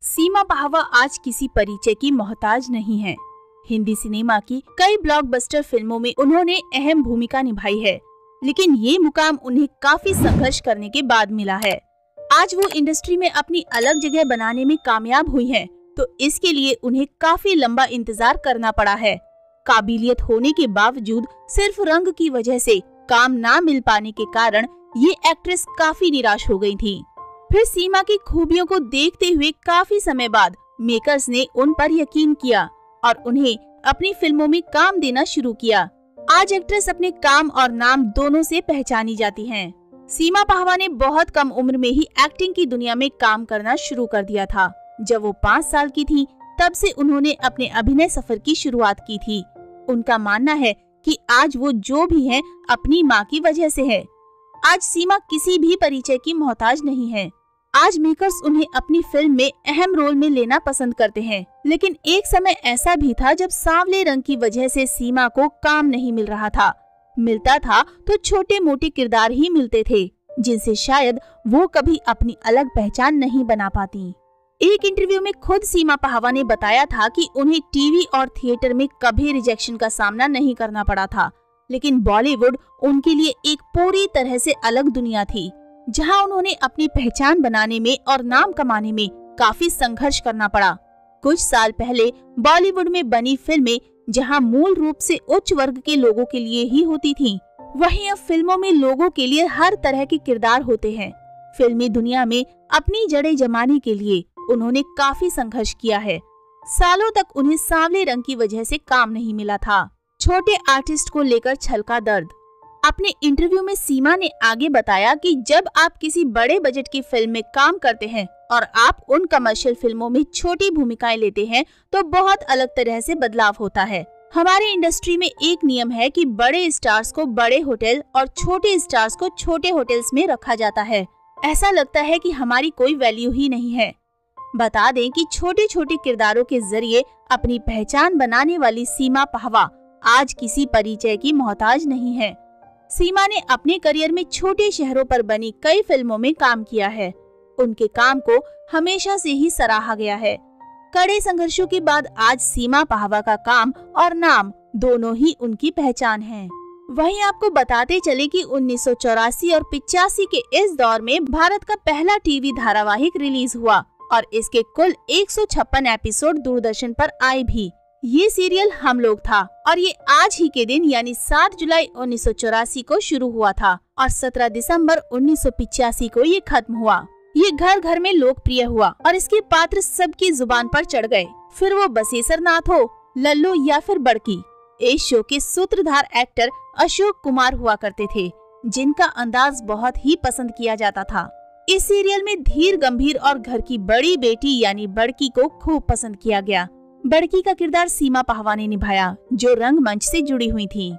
सीमा पाहवा आज किसी परिचय की मोहताज नहीं है। हिंदी सिनेमा की कई ब्लॉकबस्टर फिल्मों में उन्होंने अहम भूमिका निभाई है, लेकिन ये मुकाम उन्हें काफी संघर्ष करने के बाद मिला है। आज वो इंडस्ट्री में अपनी अलग जगह बनाने में कामयाब हुई हैं, तो इसके लिए उन्हें काफी लंबा इंतजार करना पड़ा है। काबिलियत होने के बावजूद सिर्फ रंग की वजह से काम ना मिल पाने के कारण ये एक्ट्रेस काफी निराश हो गई थी। फिर सीमा की खूबियों को देखते हुए काफी समय बाद मेकर्स ने उन पर यकीन किया और उन्हें अपनी फिल्मों में काम देना शुरू किया। आज एक्ट्रेस अपने काम और नाम दोनों से पहचानी जाती हैं। सीमा पाहवा ने बहुत कम उम्र में ही एक्टिंग की दुनिया में काम करना शुरू कर दिया था। जब वो 5 साल की थी, तब से उन्होंने अपने अभिनय सफर की शुरुआत की थी। उनका मानना है कि आज वो जो भी हैं, अपनी माँ की वजह से है। आज सीमा किसी भी परिचय की मोहताज नहीं है। आज मेकर्स उन्हें अपनी फिल्म में अहम रोल में लेना पसंद करते हैं, लेकिन एक समय ऐसा भी था जब सांवले रंग की वजह से सीमा को काम नहीं मिल रहा था। मिलता था तो छोटे मोटे किरदार ही मिलते थे, जिनसे शायद वो कभी अपनी अलग पहचान नहीं बना पाती। एक इंटरव्यू में खुद सीमा पाहवा ने बताया था कि उन्हें टीवी और थिएटर में कभी रिजेक्शन का सामना नहीं करना पड़ा था, लेकिन बॉलीवुड उनके लिए एक पूरी तरह से अलग दुनिया थी, जहां उन्होंने अपनी पहचान बनाने में और नाम कमाने में काफी संघर्ष करना पड़ा। कुछ साल पहले बॉलीवुड में बनी फिल्में जहां मूल रूप से उच्च वर्ग के लोगों के लिए ही होती थीं, वहीं अब फिल्मों में लोगों के लिए हर तरह के किरदार होते हैं। फिल्मी दुनिया में अपनी जड़ें जमाने के लिए उन्होंने काफी संघर्ष किया है। सालों तक उन्हें सांवले रंग की वजह से काम नहीं मिला था। छोटे आर्टिस्ट को लेकर छलका दर्द। अपने इंटरव्यू में सीमा ने आगे बताया कि जब आप किसी बड़े बजट की फिल्म में काम करते हैं और आप उन कमर्शियल फिल्मों में छोटी भूमिकाएं लेते हैं, तो बहुत अलग तरह से बदलाव होता है। हमारे इंडस्ट्री में एक नियम है कि बड़े स्टार्स को बड़े होटल और छोटे स्टार्स को छोटे होटल्स में रखा जाता है। ऐसा लगता है कि हमारी कोई वैल्यू ही नहीं है। बता दें कि छोटे छोटे किरदारों के जरिए अपनी पहचान बनाने वाली सीमा पाहवा आज किसी परिचय की मोहताज नहीं है। सीमा ने अपने करियर में छोटे शहरों पर बनी कई फिल्मों में काम किया है। उनके काम को हमेशा से ही सराहा गया है। कड़े संघर्षों के बाद आज सीमा पाहवा का काम और नाम दोनों ही उनकी पहचान है। वहीं आपको बताते चले कि 1984 और 85 के इस दौर में भारत का पहला टीवी धारावाहिक रिलीज हुआ और इसके कुल 156 एपिसोड दूरदर्शन पर आए भी। ये सीरियल हम लोग था और ये आज ही के दिन यानी 7 जुलाई 1984 को शुरू हुआ था और 17 दिसंबर 1985 को ये खत्म हुआ। ये घर घर में लोकप्रिय हुआ और इसके पात्र सबकी जुबान पर चढ़ गए। फिर वो बसेसर नाथ हो, लल्लू या फिर बड़की। इस शो के सूत्रधार एक्टर अशोक कुमार हुआ करते थे, जिनका अंदाज बहुत ही पसंद किया जाता था। इस सीरियल में धीर गंभीर और घर की बड़ी बेटी यानी बड़की को खूब पसंद किया गया। बड़की का किरदार सीमा पाहवा ने निभाया, जो रंगमंच से जुड़ी हुई थी।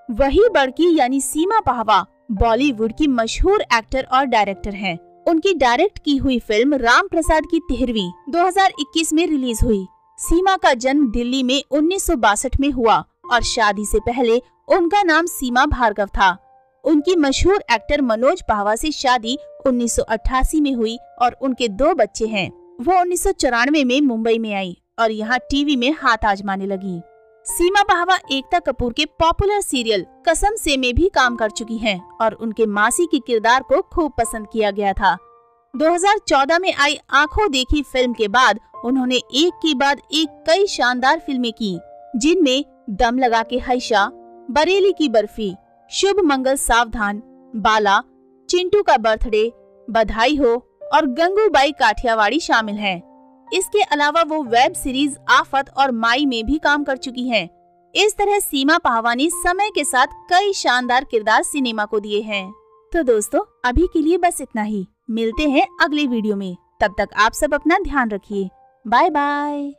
वही बड़की यानी सीमा पाहवा बॉलीवुड की मशहूर एक्टर और डायरेक्टर हैं। उनकी डायरेक्ट की हुई फिल्म राम प्रसाद की 13वीं 2021 में रिलीज हुई। सीमा का जन्म दिल्ली में 1962 में हुआ और शादी से पहले उनका नाम सीमा भार्गव था। उनकी मशहूर एक्टर मनोज पाहवा से शादी 1988 में हुई और उनके 2 बच्चे हैं। वो 1994 में मुंबई में आई और यहाँ टीवी में हाथ आजमाने लगी। सीमा पाहवा एकता कपूर के पॉपुलर सीरियल कसम से में भी काम कर चुकी हैं और उनके मासी के किरदार को खूब पसंद किया गया था। 2014 में आई आंखों देखी फिल्म के बाद उन्होंने एक के बाद एक कई शानदार फिल्में की, जिनमें दम लगा के हैशा, बरेली की बर्फी, शुभ मंगल सावधान, बाला, चिंटू का बर्थडे, बधाई हो और गंगूबाई काठियावाड़ी शामिल हैं। इसके अलावा वो वेब सीरीज आफत और माई में भी काम कर चुकी हैं। इस तरह सीमा पाहवा ने समय के साथ कई शानदार किरदार सिनेमा को दिए हैं। तो दोस्तों, अभी के लिए बस इतना ही। मिलते हैं अगले वीडियो में। तब तक आप सब अपना ध्यान रखिए। Bye bye.